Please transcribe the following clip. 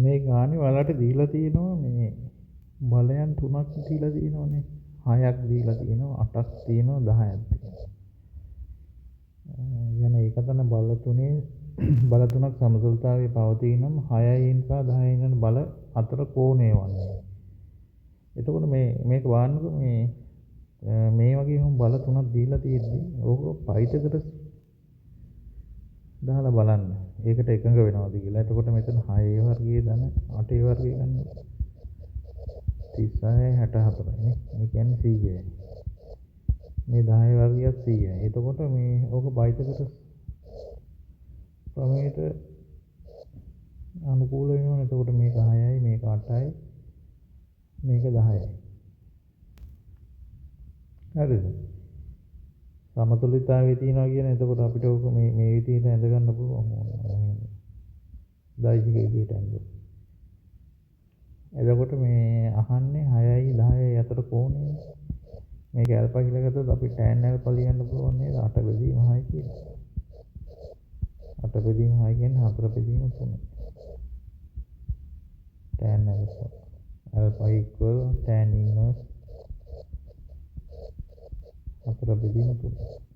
මේ ගානේ ඔයාලට දීලා තියෙනවා මේ බලයන් 3ක් දීලා තියෙනවානේ. 6ක් දීලා තියෙනවා, 8ක් තියෙනවා, 10ක් තියෙනවා. යන ඒක තමයි බල තුනේ බල තුනක් සමතුලිතතාවයේ පවතිනම් 6යින් සහ 10යින් බල අතර කෝණය වන්නේ. එතකොට මේක වාන්නක මේ වගේ බල තුනක් දීලා තියෙද්දි ඕක පයිතකට දාලා බලන්න. ඒකට එකඟ වෙනවද කියලා. එතකොට මෙතන 6 වර්ගයේ ධන 8 වර්ගයේ ගන්න 36 64 නේ. ඒ කියන්නේ 100යි. මේ 10 වර්ගයක් 100යි. එතකොට මේ ඕක බයිතකට ප්‍රමේයට අනුකූල වෙනවනේ. එතකොට මේක 6යි, මේක 8යි, මේක 10යි. හරිද? සමතුලිතතාවයේ තියනවා කියන එතකොට අපිට ඕක මේ විදිහට ඇඳ ගන්න පුළුවන්. දෛහික විදිහට ඇඳුවා. එතකොට මේ අහන්නේ 6යි 10යි අතර කෝණය. මේක ඇල්ෆා කියලා ගත්තොත් අපි tan ඇල්ෆා ලියන්න පුළුවන් නේද? 8 බෙදීම 6 කියලා. 8 බෙදීම 6 කියන්නේ 4 බෙදීම 3. tan alpha. Alpha equal tan inverse 4 බෙදීම 3.